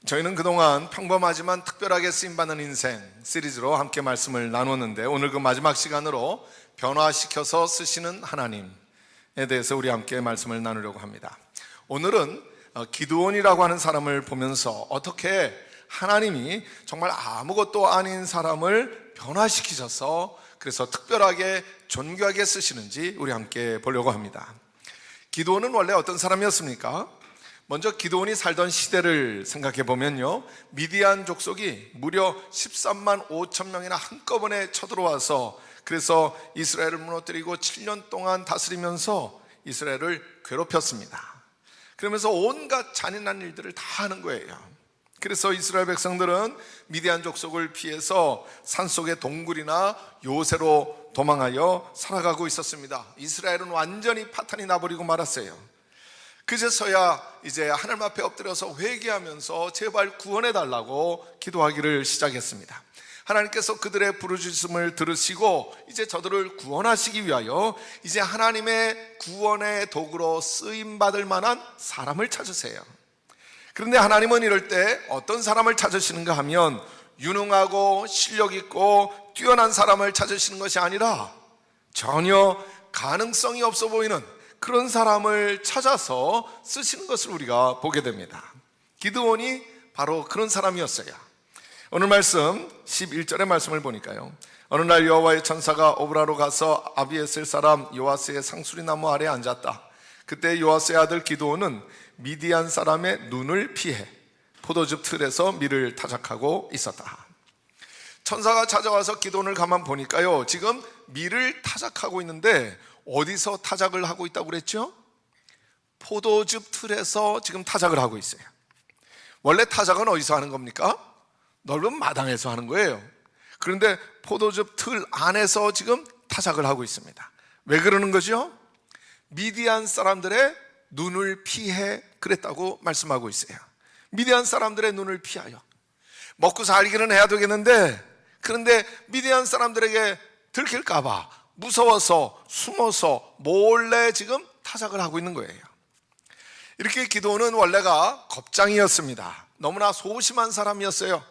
저희는 그동안 평범하지만 특별하게 쓰임받는 인생 시리즈로 함께 말씀을 나눴는데, 오늘 그 마지막 시간으로 변화시켜서 쓰시는 하나님에 대해서 우리 함께 말씀을 나누려고 합니다. 오늘은 기드온이라고 하는 사람을 보면서 어떻게 하나님이 정말 아무것도 아닌 사람을 변화시키셔서 그래서 특별하게 존귀하게 쓰시는지 우리 함께 보려고 합니다. 기드온은 원래 어떤 사람이었습니까? 먼저 기드온이 살던 시대를 생각해 보면요, 미디안 족속이 무려 13만 5천 명이나 한꺼번에 쳐들어와서 그래서 이스라엘을 무너뜨리고 7년 동안 다스리면서 이스라엘을 괴롭혔습니다. 그러면서 온갖 잔인한 일들을 다 하는 거예요. 그래서 이스라엘 백성들은 미디안 족속을 피해서 산속의 동굴이나 요새로 도망하여 살아가고 있었습니다. 이스라엘은 완전히 파탄이 나버리고 말았어요. 그제서야 이제 하나님 앞에 엎드려서 회개하면서 제발 구원해 달라고 기도하기를 시작했습니다. 하나님께서 그들의 부르짖음을 들으시고 이제 저들을 구원하시기 위하여 이제 하나님의 구원의 도구로 쓰임받을 만한 사람을 찾으세요. 그런데 하나님은 이럴 때 어떤 사람을 찾으시는가 하면 유능하고 실력 있고 뛰어난 사람을 찾으시는 것이 아니라 전혀 가능성이 없어 보이는 그런 사람을 찾아서 쓰시는 것을 우리가 보게 됩니다. 기드온이 바로 그런 사람이었어요. 오늘 말씀 11절의 말씀을 보니까요, 어느 날 여호와의 천사가 오브라로 가서 아비에셀 사람 요아스의 상수리 나무 아래에 앉았다. 그때 요아스의 아들 기드온은 미디안 사람의 눈을 피해 포도즙 틀에서 밀을 타작하고 있었다. 천사가 찾아와서 기드온을 가만 보니까요, 지금 밀을 타작하고 있는데 어디서 타작을 하고 있다고 그랬죠? 포도즙 틀에서 지금 타작을 하고 있어요. 원래 타작은 어디서 하는 겁니까? 넓은 마당에서 하는 거예요. 그런데 포도즙 틀 안에서 지금 타작을 하고 있습니다. 왜 그러는 거죠? 미디안 사람들의 눈을 피해 그랬다고 말씀하고 있어요. 미디안 사람들의 눈을 피하여 먹고 살기는 해야 되겠는데, 그런데 미디안 사람들에게 들킬까 봐 무서워서 숨어서 몰래 지금 타작을 하고 있는 거예요. 이렇게 기드온은 원래가 겁장이었습니다. 너무나 소심한 사람이었어요.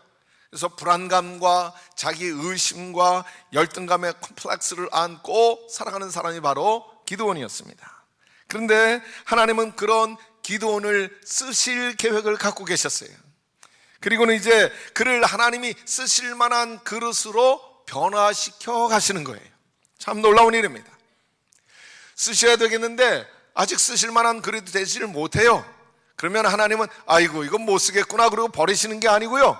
그래서 불안감과 자기 의심과 열등감의 컴플렉스를 안고 살아가는 사람이 바로 기드온이었습니다. 그런데 하나님은 그런 기드온을 쓰실 계획을 갖고 계셨어요. 그리고는 이제 그를 하나님이 쓰실 만한 그릇으로 변화시켜 가시는 거예요. 참 놀라운 일입니다. 쓰셔야 되겠는데 아직 쓰실 만한 그릇이 되지를 못해요. 그러면 하나님은 아이고 이건 못 쓰겠구나 그러고 버리시는 게 아니고요,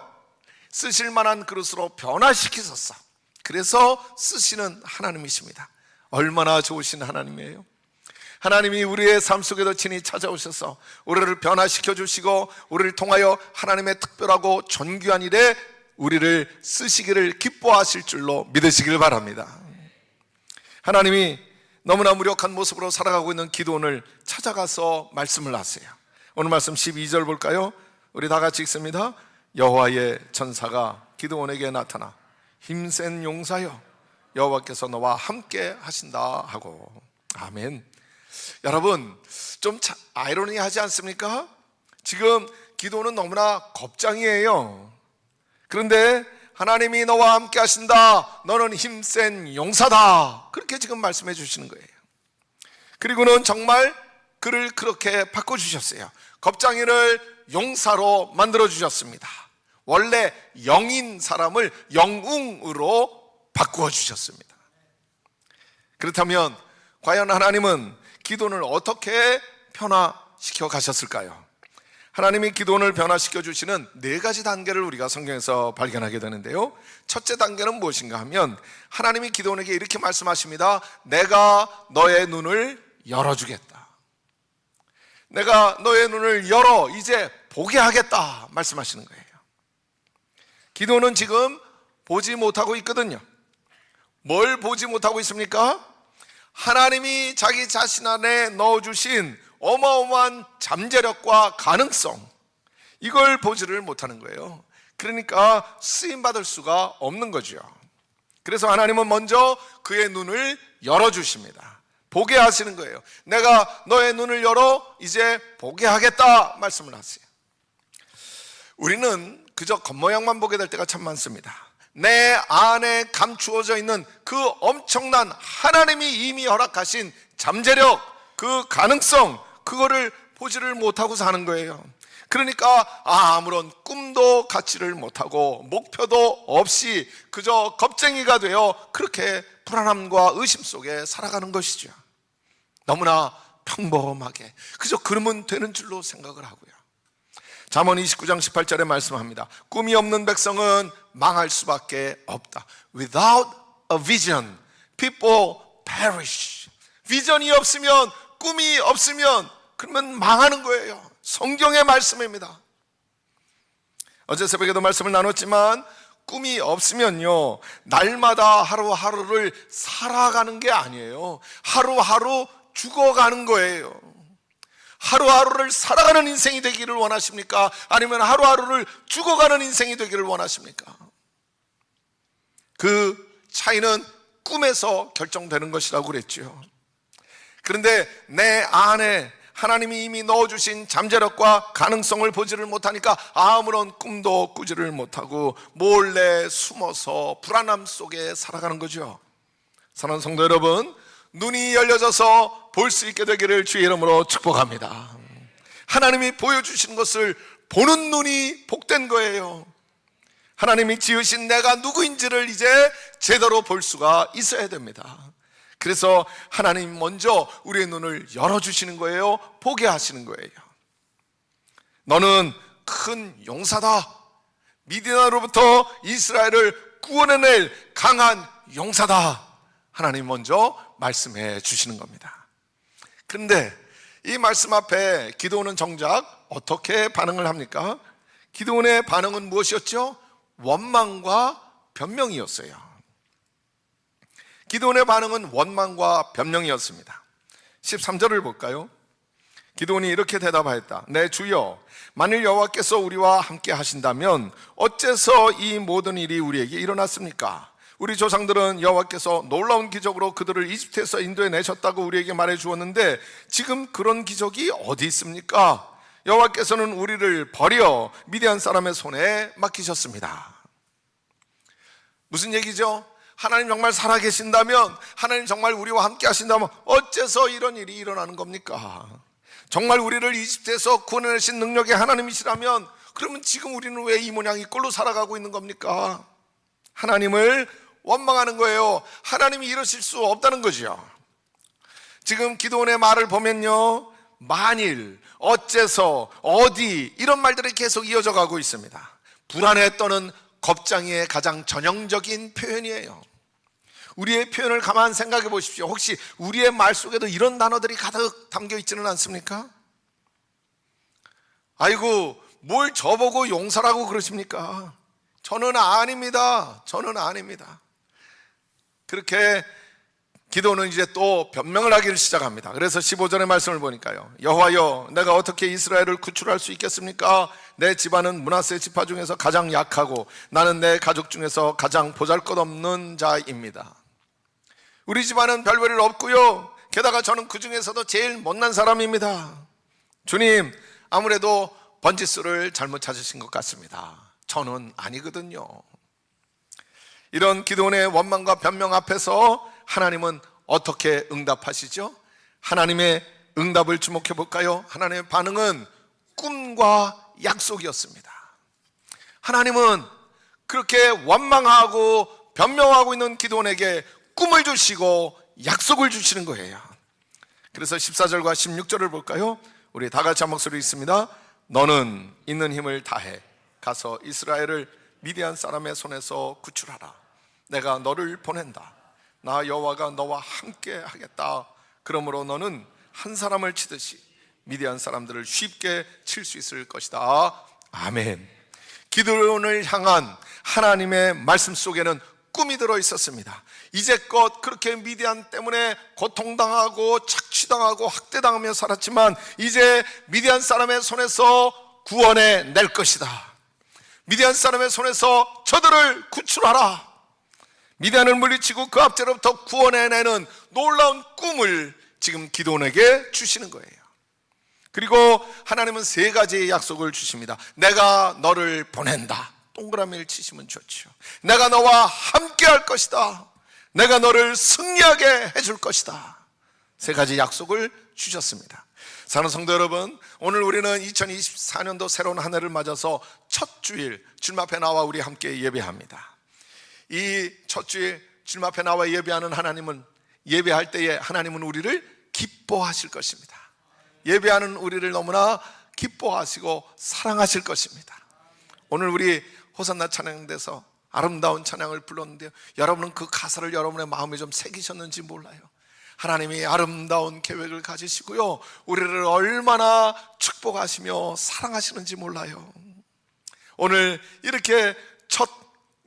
쓰실 만한 그릇으로 변화시키셨어. 그래서 쓰시는 하나님이십니다. 얼마나 좋으신 하나님이에요. 하나님이 우리의 삶 속에도 친히 찾아오셔서 우리를 변화시켜 주시고 우리를 통하여 하나님의 특별하고 존귀한 일에 우리를 쓰시기를 기뻐하실 줄로 믿으시길 바랍니다. 하나님이 너무나 무력한 모습으로 살아가고 있는 기드온을 찾아가서 말씀을 하세요. 오늘 말씀 12절 볼까요? 우리 다 같이 읽습니다. 여호와의 천사가 기드온에게 나타나 힘센 용사여 여호와께서 너와 함께 하신다 하고. 아멘. 여러분, 좀 아이러니하지 않습니까? 지금 기드온은 너무나 겁장이에요. 그런데 하나님이 너와 함께 하신다, 너는 힘센 용사다, 그렇게 지금 말씀해 주시는 거예요. 그리고는 정말 그를 그렇게 바꿔주셨어요. 겁장이를 용사로 만들어 주셨습니다. 원래 영인 사람을 영웅으로 바꾸어 주셨습니다. 그렇다면 과연 하나님은 기드온을 어떻게 변화시켜 가셨을까요? 하나님이 기드온을 변화시켜 주시는 네 가지 단계를 우리가 성경에서 발견하게 되는데요, 첫째 단계는 무엇인가 하면 하나님이 기드온에게 이렇게 말씀하십니다. 내가 너의 눈을 열어주겠다. 내가 너의 눈을 열어 이제 보게 하겠다 말씀하시는 거예요. 기드온은 지금 보지 못하고 있거든요. 뭘 보지 못하고 있습니까? 하나님이 자기 자신 안에 넣어주신 어마어마한 잠재력과 가능성, 이걸 보지를 못하는 거예요. 그러니까 쓰임받을 수가 없는 거죠. 그래서 하나님은 먼저 그의 눈을 열어주십니다. 보게 하시는 거예요. 내가 너의 눈을 열어 이제 보게 하겠다 말씀을 하세요. 우리는 그저 겉모양만 보게 될 때가 참 많습니다. 내 안에 감추어져 있는 그 엄청난 하나님이 이미 허락하신 잠재력, 그 가능성, 그거를 보지를 못하고 사는 거예요. 그러니까 아무런 꿈도 갖지를 못하고 목표도 없이 그저 겁쟁이가 되어 그렇게 불안함과 의심 속에 살아가는 것이죠. 너무나 평범하게 그저 그러면 되는 줄로 생각을 하고요. 잠언 29장 18절에 말씀합니다. 꿈이 없는 백성은 망할 수밖에 없다. Without a vision, people perish. 비전이 없으면, 꿈이 없으면 그러면 망하는 거예요. 성경의 말씀입니다. 어제 새벽에도 말씀을 나눴지만 꿈이 없으면요, 날마다 하루하루를 살아가는 게 아니에요. 하루하루 죽어가는 거예요. 하루하루를 살아가는 인생이 되기를 원하십니까? 아니면 하루하루를 죽어가는 인생이 되기를 원하십니까? 그 차이는 꿈에서 결정되는 것이라고 그랬죠. 그런데 내 안에 하나님이 이미 넣어주신 잠재력과 가능성을 보지를 못하니까 아무런 꿈도 꾸지를 못하고 몰래 숨어서 불안함 속에 살아가는 거죠. 사랑하는 성도 여러분, 눈이 열려져서 볼 수 있게 되기를 주의 이름으로 축복합니다. 하나님이 보여주신 것을 보는 눈이 복된 거예요. 하나님이 지으신 내가 누구인지를 이제 제대로 볼 수가 있어야 됩니다. 그래서 하나님 먼저 우리의 눈을 열어주시는 거예요. 보게 하시는 거예요. 너는 큰 용사다. 미디안으로부터 이스라엘을 구원해낼 강한 용사다. 하나님 먼저 말씀해 주시는 겁니다. 그런데 이 말씀 앞에 기드온은 정작 어떻게 반응을 합니까? 기드온의 반응은 무엇이었죠? 원망과 변명이었어요. 기드온의 반응은 원망과 변명이었습니다. 13절을 볼까요? 기드온이 이렇게 대답하였다. 내 주여, 만일 여호와께서 우리와 함께 하신다면 어째서 이 모든 일이 우리에게 일어났습니까? 우리 조상들은 여호와께서 놀라운 기적으로 그들을 이집트에서 인도해 내셨다고 우리에게 말해 주었는데 지금 그런 기적이 어디 있습니까? 여호와께서는 우리를 버려 미디안 사람의 손에 맡기셨습니다. 무슨 얘기죠? 하나님 정말 살아계신다면, 하나님 정말 우리와 함께 하신다면 어째서 이런 일이 일어나는 겁니까? 정말 우리를 이집트에서 구원하신 능력의 하나님이시라면 그러면 지금 우리는 왜 이 모양 이 꼴로 살아가고 있는 겁니까? 하나님을 원망하는 거예요. 하나님이 이러실 수 없다는 거죠. 지금 기드온의 말을 보면요, 만일, 어째서, 어디 이런 말들이 계속 이어져 가고 있습니다. 불안에 떠는 겁장이의 가장 전형적인 표현이에요. 우리의 표현을 가만 생각해 보십시오. 혹시 우리의 말 속에도 이런 단어들이 가득 담겨 있지는 않습니까? 아이고, 뭘 저보고 용서라고 그러십니까? 저는 아닙니다. 저는 아닙니다. 그렇게 기도는 이제 또 변명을 하기를 시작합니다. 그래서 15절의 말씀을 보니까요, 여호와여, 내가 어떻게 이스라엘을 구출할 수 있겠습니까? 내 집안은 므낫세 지파 중에서 가장 약하고 나는 내 가족 중에서 가장 보잘것없는 자입니다. 우리 집안은 별 볼 일 없고요, 게다가 저는 그 중에서도 제일 못난 사람입니다. 주님, 아무래도 번지수를 잘못 찾으신 것 같습니다. 저는 아니거든요. 이런 기도원의 원망과 변명 앞에서 하나님은 어떻게 응답하시죠? 하나님의 응답을 주목해 볼까요? 하나님의 반응은 꿈과 약속이었습니다. 하나님은 그렇게 원망하고 변명하고 있는 기도원에게 꿈을 주시고 약속을 주시는 거예요. 그래서 14절과 16절을 볼까요? 우리 다 같이 한 목소리 있습니다. 너는 있는 힘을 다해 가서 이스라엘을 미디안 사람의 손에서 구출하라. 내가 너를 보낸다. 나 여호와가 너와 함께 하겠다. 그러므로 너는 한 사람을 치듯이 미디안 사람들을 쉽게 칠 수 있을 것이다. 아멘. 기드온을 향한 하나님의 말씀 속에는 꿈이 들어 있었습니다. 이제껏 그렇게 미디안 때문에 고통당하고 착취당하고 학대당하며 살았지만 이제 미디안 사람의 손에서 구원해 낼 것이다. 미디안 사람의 손에서 저들을 구출하라. 미디안을 물리치고 그 압제로부터 구원해내는 놀라운 꿈을 지금 기드온에게 주시는 거예요. 그리고 하나님은 세 가지의 약속을 주십니다. 내가 너를 보낸다. 동그라미를 치시면 좋죠. 내가 너와 함께 할 것이다. 내가 너를 승리하게 해줄 것이다. 세 가지 약속을 주셨습니다. 사랑하는 성도 여러분, 오늘 우리는 2024년도 새로운 한 해를 맞아서 첫 주일 주님 앞에 나와 우리 함께 예배합니다. 이 첫 주일 주님 앞에 나와 예배하는 하나님은, 예배할 때에 하나님은 우리를 기뻐하실 것입니다. 예배하는 우리를 너무나 기뻐하시고 사랑하실 것입니다. 오늘 우리 호산나 찬양대에서 아름다운 찬양을 불렀는데요, 여러분은 그 가사를 여러분의 마음에 좀 새기셨는지 몰라요. 하나님이 아름다운 계획을 가지시고요, 우리를 얼마나 축복하시며 사랑하시는지 몰라요. 오늘 이렇게 첫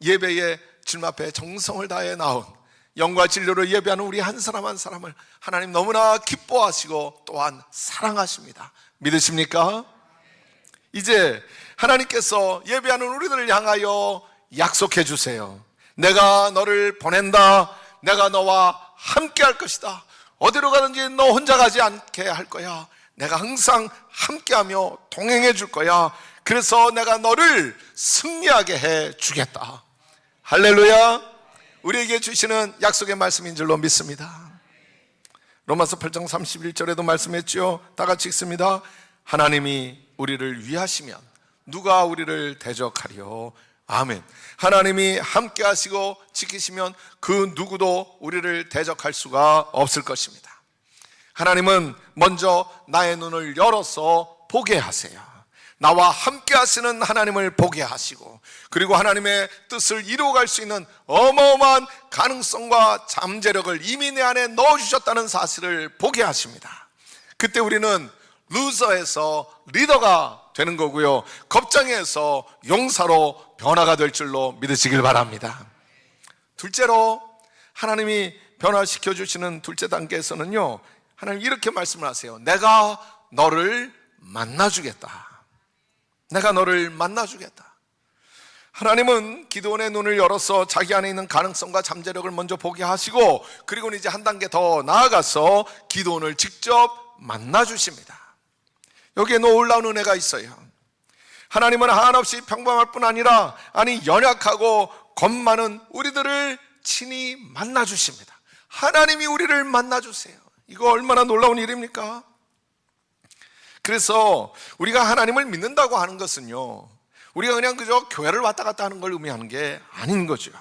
예배에 주님 앞에 정성을 다해 나온, 영과 진리로 예배하는 우리 한 사람 한 사람을 하나님 너무나 기뻐하시고 또한 사랑하십니다. 믿으십니까? 이제 하나님께서 예배하는 우리들을 향하여 약속해 주세요. 내가 너를 보낸다. 내가 너와 함께 할 것이다. 어디로 가든지 너 혼자 가지 않게 할 거야. 내가 항상 함께하며 동행해 줄 거야. 그래서 내가 너를 승리하게 해 주겠다. 할렐루야. 우리에게 주시는 약속의 말씀인 줄로 믿습니다. 로마서 8장 31절에도 말씀했죠. 다 같이 읽습니다. 하나님이 우리를 위하시면 누가 우리를 대적하리요. 아멘. 하나님이 함께 하시고 지키시면 그 누구도 우리를 대적할 수가 없을 것입니다. 하나님은 먼저 나의 눈을 열어서 보게 하세요. 나와 함께 하시는 하나님을 보게 하시고, 그리고 하나님의 뜻을 이루어갈 수 있는 어마어마한 가능성과 잠재력을 이미 내 안에 넣어주셨다는 사실을 보게 하십니다. 그때 우리는 루저에서 리더가 되는 거고요, 겁쟁이에서 용사로 변화가 될 줄로 믿으시길 바랍니다. 둘째로 하나님이 변화시켜 주시는 둘째 단계에서는요, 하나님 이렇게 말씀을 하세요. 내가 너를 만나주겠다. 내가 너를 만나주겠다. 하나님은 기드온의 눈을 열어서 자기 안에 있는 가능성과 잠재력을 먼저 보게 하시고, 그리고는 이제 한 단계 더 나아가서 기드온을 직접 만나주십니다. 여기에 놀라운 은혜가 있어요. 하나님은 한없이 평범할 뿐 아니라 연약하고 겁 많은 우리들을 친히 만나주십니다. 하나님이 우리를 만나주세요. 이거 얼마나 놀라운 일입니까? 그래서 우리가 하나님을 믿는다고 하는 것은요, 우리가 그냥 그저 교회를 왔다 갔다 하는 걸 의미하는 게 아닌 거죠.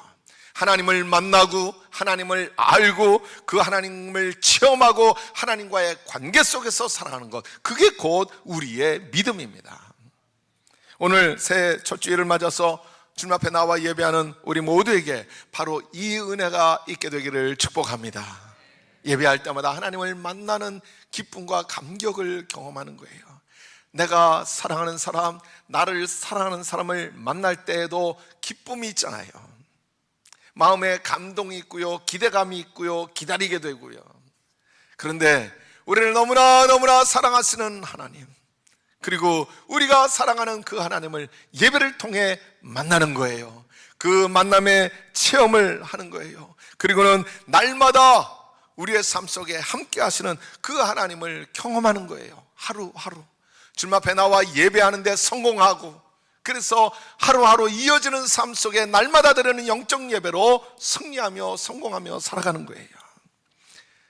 하나님을 만나고 하나님을 알고 그 하나님을 체험하고 하나님과의 관계 속에서 살아가는 것, 그게 곧 우리의 믿음입니다. 오늘 새 첫 주일을 맞아서 주님 앞에 나와 예배하는 우리 모두에게 바로 이 은혜가 있게 되기를 축복합니다. 예배할 때마다 하나님을 만나는 기쁨과 감격을 경험하는 거예요. 내가 사랑하는 사람, 나를 사랑하는 사람을 만날 때에도 기쁨이 있잖아요. 마음에 감동이 있고요, 기대감이 있고요, 기다리게 되고요. 그런데 우리를 너무나 사랑하시는 하나님, 그리고 우리가 사랑하는 그 하나님을 예배를 통해 만나는 거예요. 그 만남의 체험을 하는 거예요. 그리고는 날마다 우리의 삶 속에 함께 하시는 그 하나님을 경험하는 거예요. 하루하루 주님 앞에 나와 예배하는 데 성공하고, 그래서 하루하루 이어지는 삶 속에 날마다 드리는 영적 예배로 승리하며 성공하며 살아가는 거예요.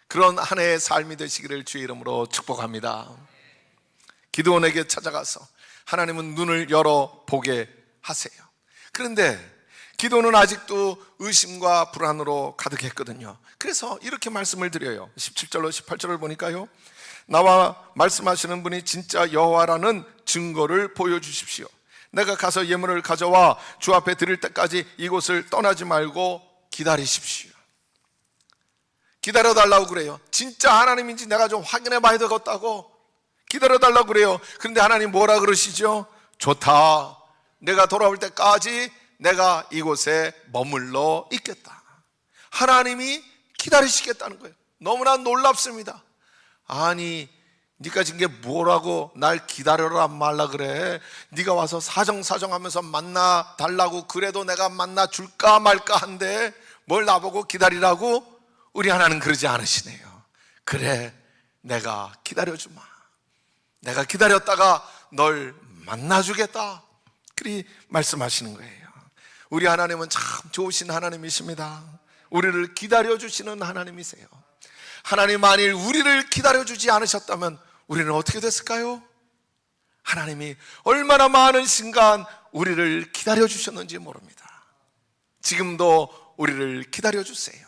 그런 한 해의 삶이 되시기를 주의 이름으로 축복합니다. 기드온에게 찾아가서 하나님은 눈을 열어 보게 하세요. 그런데 기도는 아직도 의심과 불안으로 가득했거든요. 그래서 이렇게 말씀을 드려요. 17절로 18절을 보니까요, 나와 말씀하시는 분이 진짜 여호와라는 증거를 보여주십시오. 내가 가서 예물을 가져와 주 앞에 드릴 때까지 이곳을 떠나지 말고 기다리십시오. 기다려달라고 그래요. 진짜 하나님인지 내가 좀 확인해 봐야 되겠다고 기다려달라고 그래요. 그런데 하나님 뭐라 그러시죠? 좋다, 내가 돌아올 때까지 내가 이곳에 머물러 있겠다. 하나님이 기다리시겠다는 거예요. 너무나 놀랍습니다. 아니, 네가 지금 게 뭐라고 날 기다려라 말라 그래? 네가 와서 사정하면서 만나 달라고 그래도 내가 만나 줄까 말까 한데 뭘 나보고 기다리라고? 우리 하나님 그러지 않으시네요. 그래, 내가 기다려주마. 내가 기다렸다가 널 만나주겠다. 그리 말씀하시는 거예요. 우리 하나님은 참 좋으신 하나님이십니다. 우리를 기다려주시는 하나님이세요. 하나님 만일 우리를 기다려주지 않으셨다면 우리는 어떻게 됐을까요? 하나님이 얼마나 많은 순간 우리를 기다려주셨는지 모릅니다. 지금도 우리를 기다려주세요.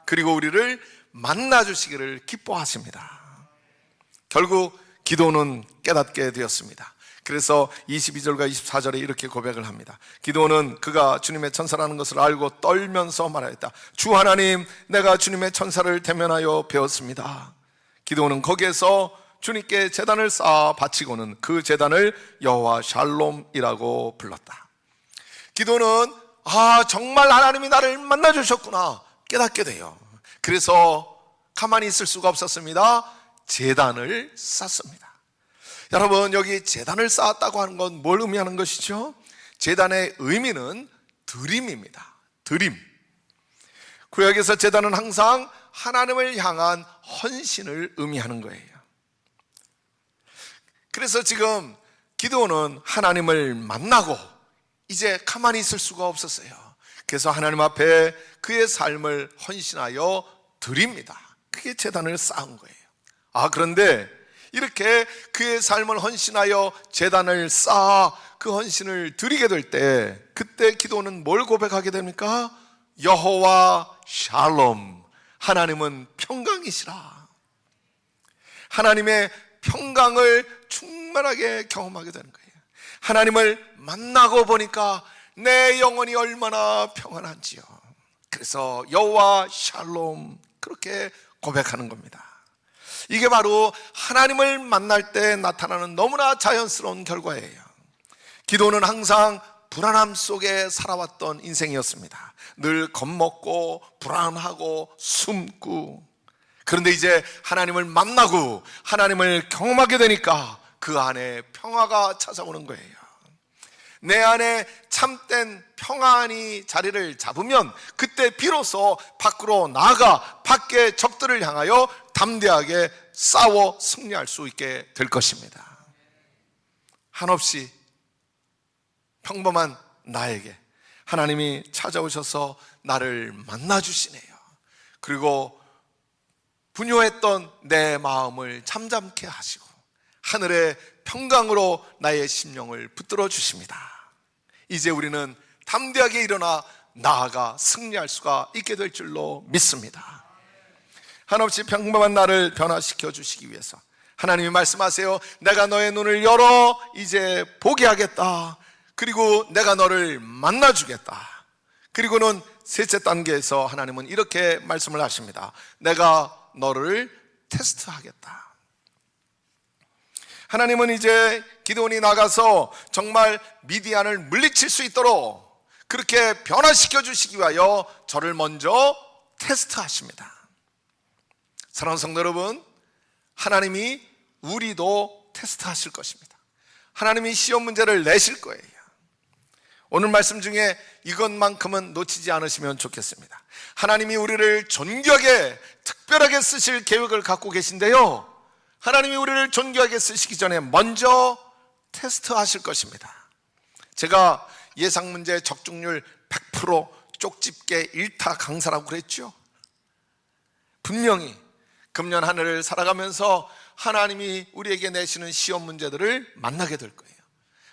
그리고 우리를 만나주시기를 기뻐하십니다. 결국 기도는 깨닫게 되었습니다. 그래서 22절과 24절에 이렇게 고백을 합니다. 기도는 그가 주님의 천사라는 것을 알고 떨면서 말하였다. 주 하나님, 내가 주님의 천사를 대면하여 배웠습니다. 기도는 거기에서 주님께 제단을 쌓아 바치고는 그 제단을 여호와 샬롬이라고 불렀다. 기도는 정말 하나님이 나를 만나주셨구나 깨닫게 돼요. 그래서 가만히 있을 수가 없었습니다. 제단을 쌓습니다. 여러분, 여기 제단을 쌓았다고 하는 건 뭘 의미하는 것이죠? 제단의 의미는 드림입니다. 드림. 구약에서 제단은 항상 하나님을 향한 헌신을 의미하는 거예요. 그래서 지금 기드온은 하나님을 만나고 이제 가만히 있을 수가 없었어요. 그래서 하나님 앞에 그의 삶을 헌신하여 드립니다. 그게 제단을 쌓은 거예요. 그런데 이렇게 그의 삶을 헌신하여 제단을 쌓아 그 헌신을 드리게 될 때, 그때 기도는 뭘 고백하게 됩니까? 여호와 샬롬, 하나님은 평강이시라. 하나님의 평강을 충만하게 경험하게 되는 거예요. 하나님을 만나고 보니까 내 영혼이 얼마나 평안한지요. 그래서 여호와 샬롬, 그렇게 고백하는 겁니다. 이게 바로 하나님을 만날 때 나타나는 너무나 자연스러운 결과예요. 기도는 항상 불안함 속에 살아왔던 인생이었습니다. 늘 겁먹고 불안하고 숨고. 그런데 이제 하나님을 만나고 하나님을 경험하게 되니까 그 안에 평화가 찾아오는 거예요. 내 안에 참된 평안이 자리를 잡으면 그때 비로소 밖으로 나아가 밖의 적들을 향하여 담대하게 싸워 승리할 수 있게 될 것입니다. 한없이 평범한 나에게 하나님이 찾아오셔서 나를 만나주시네요. 그리고 분요했던 내 마음을 잠잠케 하시고 하늘의 평강으로 나의 심령을 붙들어 주십니다. 이제 우리는 담대하게 일어나 나아가 승리할 수가 있게 될 줄로 믿습니다. 한없이 평범한 나를 변화시켜 주시기 위해서 하나님이 말씀하세요. 내가 너의 눈을 열어 이제 보게 하겠다. 그리고 내가 너를 만나주겠다. 그리고는 셋째 단계에서 하나님은 이렇게 말씀을 하십니다. 내가 너를 테스트하겠다. 하나님은 이제 기드온이 나가서 정말 미디안을 물리칠 수 있도록 그렇게 변화시켜 주시기 위하여 저를 먼저 테스트하십니다. 사랑하는 성도 여러분, 하나님이 우리도 테스트하실 것입니다. 하나님이 시험 문제를 내실 거예요. 오늘 말씀 중에 이것만큼은 놓치지 않으시면 좋겠습니다. 하나님이 우리를 존귀하게 특별하게 쓰실 계획을 갖고 계신데요, 하나님이 우리를 존귀하게 쓰시기 전에 먼저 테스트하실 것입니다. 제가 예상문제 적중률 100% 쪽집게 1타 강사라고 그랬죠. 분명히 금년 한 해를 살아가면서 하나님이 우리에게 내시는 시험 문제들을 만나게 될 거예요.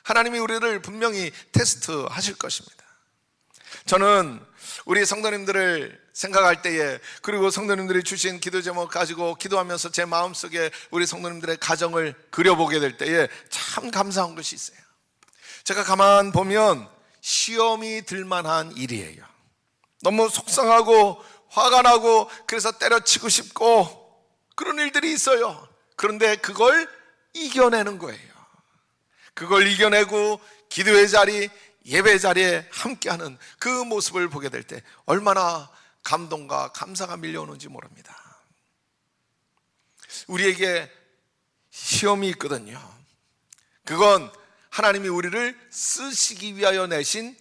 하나님이 우리를 분명히 테스트하실 것입니다. 저는 우리 성도님들을 생각할 때에, 그리고 성도님들이 주신 기도 제목 가지고 기도하면서 제 마음속에 우리 성도님들의 가정을 그려보게 될 때에 참 감사한 것이 있어요. 제가 가만 보면 시험이 들만한 일이에요. 너무 속상하고 화가 나고 그래서 때려치고 싶고 그런 일들이 있어요. 그런데 그걸 이겨내는 거예요. 그걸 이겨내고 기도의 자리, 예배 자리에 함께하는 그 모습을 보게 될 때 얼마나 감동과 감사가 밀려오는지 모릅니다. 우리에게 시험이 있거든요. 그건 하나님이 우리를 쓰시기 위하여 내신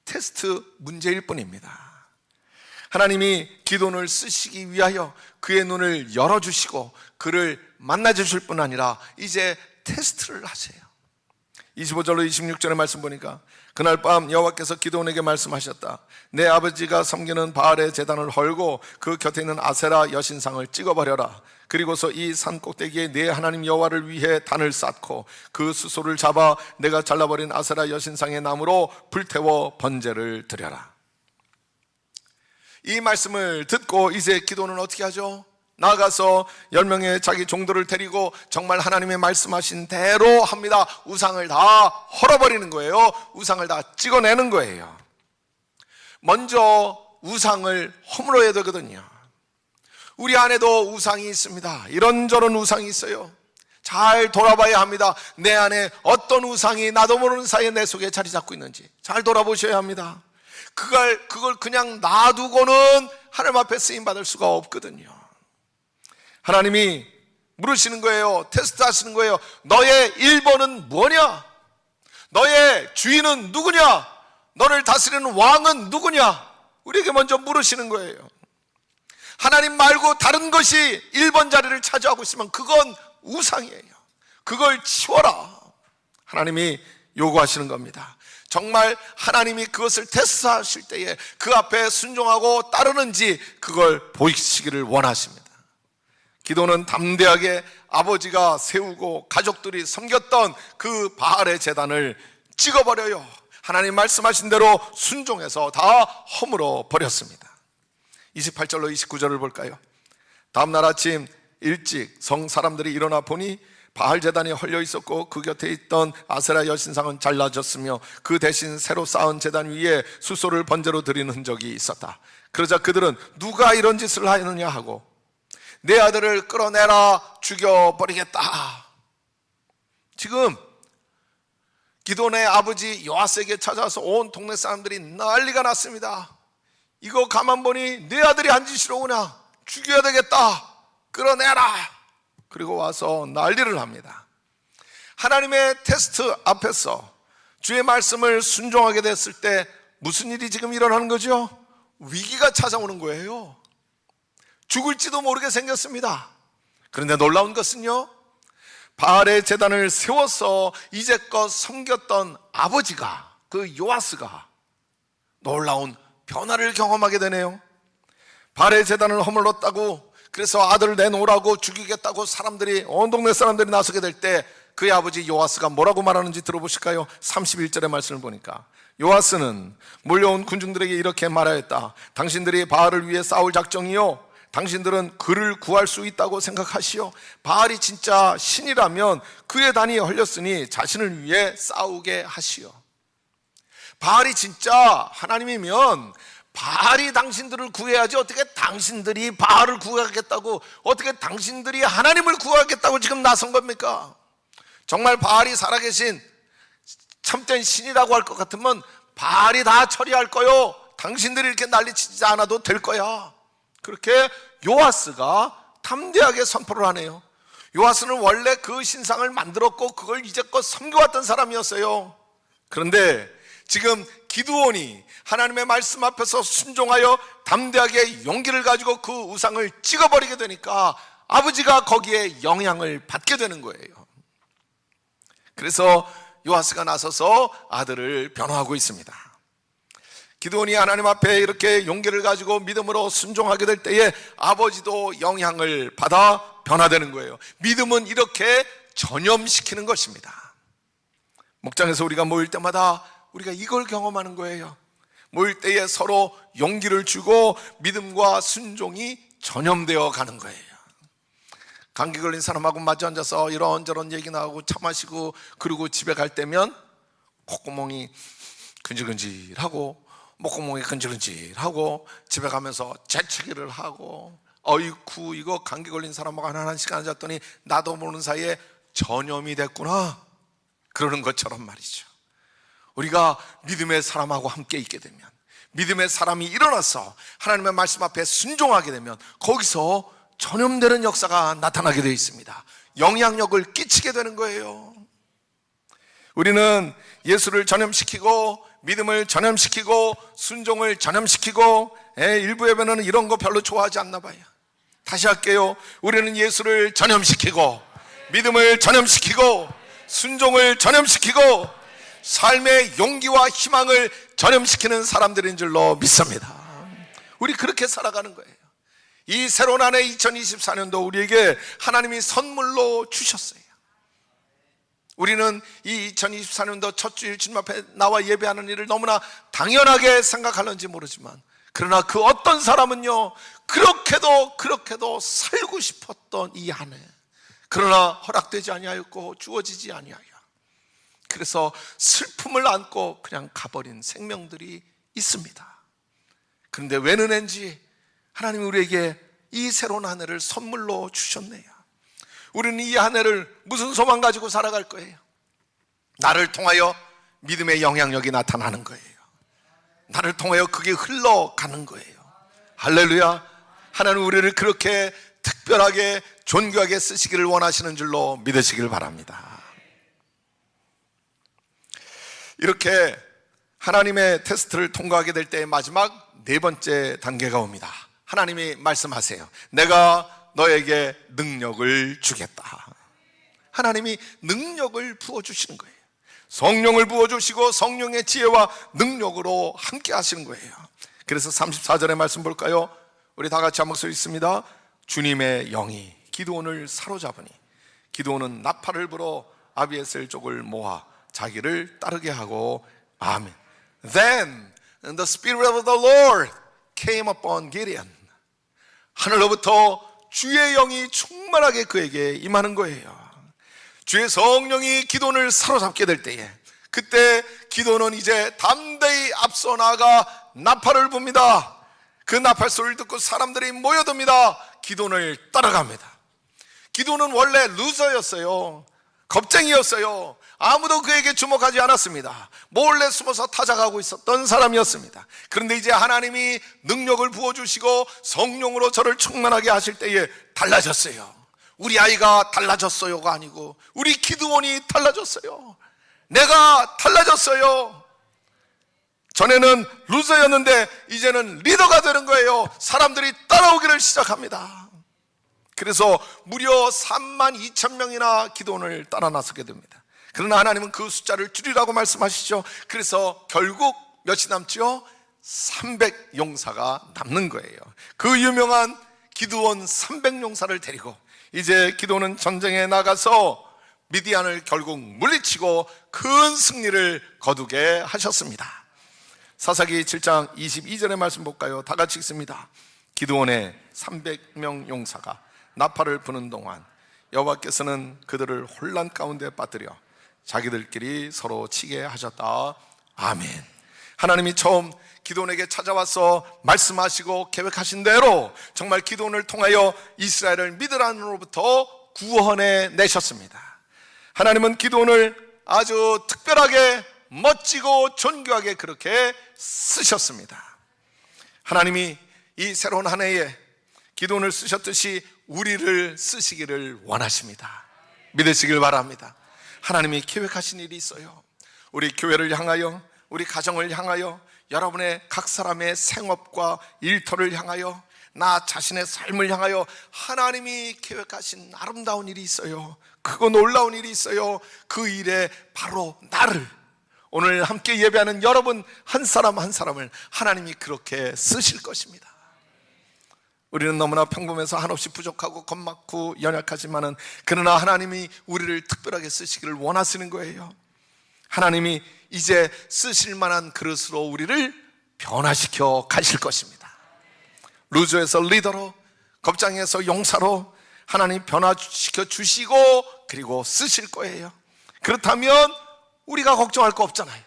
테스트 문제일 뿐입니다. 하나님이 기도원을 쓰시기 위하여 그의 눈을 열어주시고 그를 만나주실 뿐 아니라 이제 테스트를 하세요. 25절로 26절의 말씀 보니까 그날 밤 여호와께서 기드온에게 말씀하셨다. 내 아버지가 섬기는 바알의 제단을 헐고 그 곁에 있는 아세라 여신상을 찍어버려라. 그리고서 이 산 꼭대기에 내 하나님 여호와를 위해 단을 쌓고 그 수소를 잡아 내가 잘라버린 아세라 여신상의 나무로 불태워 번제를 드려라. 이 말씀을 듣고 이제 기도는 어떻게 하죠? 나아가서 10명의 자기 종들을 데리고 정말 하나님의 말씀하신 대로 합니다. 우상을 다 헐어버리는 거예요. 우상을 다 찍어내는 거예요. 먼저 우상을 허물어야 되거든요. 우리 안에도 우상이 있습니다. 이런저런 우상이 있어요. 잘 돌아봐야 합니다. 내 안에 어떤 우상이 나도 모르는 사이에 내 속에 자리 잡고 있는지 잘 돌아보셔야 합니다. 그걸 그냥 놔두고는 하나님 앞에 쓰임받을 수가 없거든요. 하나님이 물으시는 거예요. 테스트 하시는 거예요. 너의 1번은 뭐냐? 너의 주인은 누구냐? 너를 다스리는 왕은 누구냐? 우리에게 먼저 물으시는 거예요. 하나님 말고 다른 것이 1번 자리를 차지하고 있으면 그건 우상이에요. 그걸 치워라. 하나님이 요구하시는 겁니다. 정말 하나님이 그것을 테스트하실 때에 그 앞에 순종하고 따르는지 그걸 보이시기를 원하십니다. 기도는 담대하게 아버지가 세우고 가족들이 섬겼던 그 바알의 제단을 찍어버려요. 하나님 말씀하신 대로 순종해서 다 허물어 버렸습니다. 28절로 29절을 볼까요? 다음날 아침 일찍 성 사람들이 일어나 보니 바알 제단이 헐려 있었고 그 곁에 있던 아세라 여신상은 잘라졌으며 그 대신 새로 쌓은 제단 위에 수소를 번제로 드리는 흔적이 있었다. 그러자 그들은 누가 이런 짓을 하느냐 하고 내 아들을 끌어내라 죽여버리겠다. 지금 기드온의 아버지 요아스에게 찾아와서 온 동네 사람들이 난리가 났습니다. 이거 가만 보니 내 아들이 한 짓이로구나. 죽여야 되겠다. 끌어내라. 그리고 와서 난리를 합니다. 하나님의 테스트 앞에서 주의 말씀을 순종하게 됐을 때 무슨 일이 지금 일어나는 거죠? 위기가 찾아오는 거예요. 죽을지도 모르게 생겼습니다. 그런데 놀라운 것은요, 바알의 제단을 세워서 이제껏 섬겼던 아버지가, 그 요아스가 놀라운 변화를 경험하게 되네요. 바알의 제단을 허물렀다고, 그래서 아들을 내놓으라고 죽이겠다고 사람들이, 온 동네 사람들이 나서게 될 때 그의 아버지 요아스가 뭐라고 말하는지 들어보실까요? 31절의 말씀을 보니까 요아스는 몰려온 군중들에게 이렇게 말하였다. 당신들이 바알을 위해 싸울 작정이요, 당신들은 그를 구할 수 있다고 생각하시오. 바알이 진짜 신이라면 그의 단이 헐렸으니 자신을 위해 싸우게 하시오. 바알이 진짜 하나님이면 바알이 당신들을 구해야지 어떻게 당신들이 바알을 구하겠다고, 어떻게 당신들이 하나님을 구하겠다고 지금 나선 겁니까? 정말 바알이 살아계신 참된 신이라고 할 것 같으면 바알이 다 처리할 거요. 당신들이 이렇게 난리치지 않아도 될 거야. 그렇게 요아스가 담대하게 선포를 하네요. 요아스는 원래 그 신상을 만들었고 그걸 이제껏 섬겨왔던 사람이었어요. 그런데 지금 기드온이 하나님의 말씀 앞에서 순종하여 담대하게 용기를 가지고 그 우상을 찍어버리게 되니까 아버지가 거기에 영향을 받게 되는 거예요. 그래서 요아스가 나서서 아들을 변호하고 있습니다. 기드온이 하나님 앞에 이렇게 용기를 가지고 믿음으로 순종하게 될 때에 아버지도 영향을 받아 변화되는 거예요. 믿음은 이렇게 전염시키는 것입니다. 목장에서 우리가 모일 때마다 우리가 이걸 경험하는 거예요. 모일 때에 서로 용기를 주고 믿음과 순종이 전염되어 가는 거예요. 감기 걸린 사람하고 마주 앉아서 이런저런 얘기 나오고 차 마시고 그리고 집에 갈 때면 콧구멍이 근질근질하고 목구멍이 근질근질하고 집에 가면서 재채기를 하고 어이쿠 이거 감기 걸린 사람하고 한 시간 앉았더니 나도 모르는 사이에 전염이 됐구나 그러는 것처럼 말이죠. 우리가 믿음의 사람하고 함께 있게 되면, 믿음의 사람이 일어나서 하나님의 말씀 앞에 순종하게 되면 거기서 전염되는 역사가 나타나게 되어 있습니다. 영향력을 끼치게 되는 거예요. 우리는 예수를 전염시키고 믿음을 전염시키고 순종을 전염시키고 일부 예배는 이런 거 별로 좋아하지 않나 봐요. 다시 할게요. 우리는 예수를 전염시키고 믿음을 전염시키고 순종을 전염시키고 삶의 용기와 희망을 전염시키는 사람들인 줄로 믿습니다. 우리 그렇게 살아가는 거예요. 이 새로운 한 해 2024년도 우리에게 하나님이 선물로 주셨어요. 우리는 이 2024년도 첫 주일 주님 앞에 나와 예배하는 일을 너무나 당연하게 생각하는지 모르지만, 그러나 그 어떤 사람은요, 그렇게도 살고 싶었던 이 한 해, 그러나 허락되지 아니하였고 주어지지 아니하여, 그래서 슬픔을 안고 그냥 가버린 생명들이 있습니다. 그런데 웬 은혜인지 하나님이 우리에게 이 새로운 한 해를 선물로 주셨네요. 우리는 이 한 해를 무슨 소망 가지고 살아갈 거예요? 나를 통하여 믿음의 영향력이 나타나는 거예요. 나를 통하여 그게 흘러가는 거예요. 할렐루야. 하나님 우리를 그렇게 특별하게 존귀하게 쓰시기를 원하시는 줄로 믿으시길 바랍니다. 이렇게 하나님의 테스트를 통과하게 될 때의 마지막 네 번째 단계가 옵니다. 하나님이 말씀하세요. 내가 너에게 능력을 주겠다. 하나님이 능력을 부어주시는 거예요. 성령을 부어주시고 성령의 지혜와 능력으로 함께 하시는 거예요. 그래서 34절의 말씀 볼까요? 우리 다 같이 한 목소리 있습니다. 주님의 영이 기드온을 사로잡으니 기드온은 나팔을 불어 아비에셀 족을 모아 자기를 따르게 하고, 아멘. Then the spirit of the Lord came upon Gideon. 하늘로부터 주의 영이 충만하게 그에게 임하는 거예요. 주의 성령이 기드온을 사로잡게 될 때에, 그때 기드온은 이제 담대히 앞서 나가 나팔을 붑니다. 그 나팔 소리를 듣고 사람들이 모여듭니다. 기드온을 따라갑니다. 기드온은 원래 루저였어요. 겁쟁이였어요. 아무도 그에게 주목하지 않았습니다. 몰래 숨어서 타작하고 있었던 사람이었습니다. 그런데 이제 하나님이 능력을 부어주시고 성령으로 저를 충만하게 하실 때에 달라졌어요. 우리 아이가 달라졌어요가 아니고 우리 기드온이 달라졌어요. 내가 달라졌어요. 전에는 루저였는데 이제는 리더가 되는 거예요. 사람들이 따라오기를 시작합니다. 그래서 무려 32,000명이나 기드온을 따라 나서게 됩니다. 그러나 하나님은 그 숫자를 줄이라고 말씀하시죠. 그래서 결국 몇이 남죠? 300용사가 남는 거예요. 그 유명한 기드온 300용사를 데리고 이제 기드온은 전쟁에 나가서 미디안을 결국 물리치고 큰 승리를 거두게 하셨습니다. 사사기 7장 22절의 말씀 볼까요? 다 같이 읽습니다. 기드온의 300명 용사가 나팔을 부는 동안 여호와께서는 그들을 혼란 가운데 빠뜨려 자기들끼리 서로 치게 하셨다. 아멘. 하나님이 처음 기드온에게 찾아와서 말씀하시고 계획하신 대로 정말 기드온을 통하여 이스라엘을 미드란으로부터 구원해 내셨습니다. 하나님은 기드온을 아주 특별하게 멋지고 존귀하게 그렇게 쓰셨습니다. 하나님이 이 새로운 한 해에 기드온을 쓰셨듯이 우리를 쓰시기를 원하십니다. 믿으시길 바랍니다. 하나님이 계획하신 일이 있어요. 우리 교회를 향하여, 우리 가정을 향하여, 여러분의 각 사람의 생업과 일터를 향하여, 나 자신의 삶을 향하여 하나님이 계획하신 아름다운 일이 있어요. 크고 놀라운 일이 있어요. 그 일에 바로 나를, 오늘 함께 예배하는 여러분 한 사람 한 사람을 하나님이 그렇게 쓰실 것입니다. 우리는 너무나 평범해서 한없이 부족하고 겁많고 연약하지만은, 그러나 하나님이 우리를 특별하게 쓰시기를 원하시는 거예요. 하나님이 이제 쓰실 만한 그릇으로 우리를 변화시켜 가실 것입니다. 루저에서 리더로, 겁장에서 용사로 하나님 변화시켜 주시고 그리고 쓰실 거예요. 그렇다면 우리가 걱정할 거 없잖아요.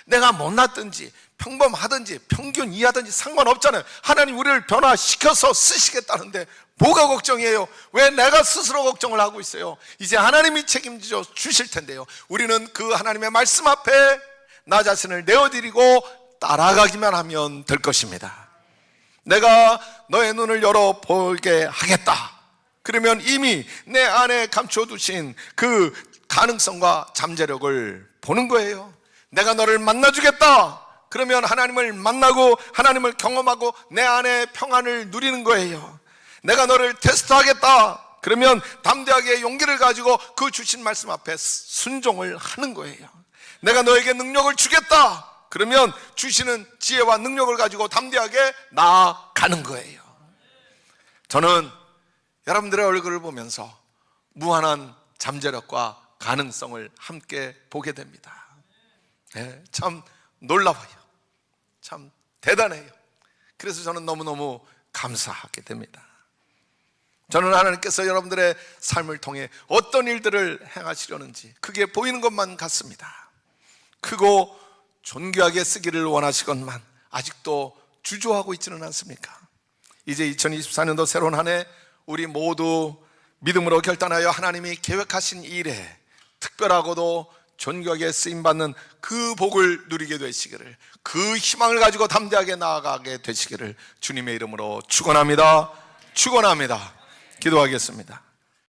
내가 못났든지 평범하든지 평균 이하든지 상관없잖아요. 하나님 우리를 변화시켜서 쓰시겠다는데 뭐가 걱정이에요? 왜 내가 스스로 걱정을 하고 있어요? 이제 하나님이 책임져 주실 텐데요, 우리는 그 하나님의 말씀 앞에 나 자신을 내어드리고 따라가기만 하면 될 것입니다. 내가 너의 눈을 열어 보게 하겠다. 그러면 이미 내 안에 감춰두신 그 가능성과 잠재력을 보는 거예요. 내가 너를 만나주겠다. 그러면 하나님을 만나고 하나님을 경험하고 내 안에 평안을 누리는 거예요. 내가 너를 테스트하겠다. 그러면 담대하게 용기를 가지고 그 주신 말씀 앞에 순종을 하는 거예요. 내가 너에게 능력을 주겠다. 그러면 주시는 지혜와 능력을 가지고 담대하게 나아가는 거예요. 저는 여러분들의 얼굴을 보면서 무한한 잠재력과 가능성을 함께 보게 됩니다. 네, 참 놀라워요. 참 대단해요. 그래서 저는 너무너무 감사하게 됩니다. 저는 하나님께서 여러분들의 삶을 통해 어떤 일들을 행하시려는지 그게 보이는 것만 같습니다. 크고 존귀하게 쓰기를 원하시건만 아직도 주저하고 있지는 않습니까? 이제 2024년도 새로운 한 해 우리 모두 믿음으로 결단하여 하나님이 계획하신 일에 특별하고도 존귀하게 쓰임받는 그 복을 누리게 되시기를, 그 희망을 가지고 담대하게 나아가게 되시기를 주님의 이름으로 축원합니다. 축원합니다. 기도하겠습니다.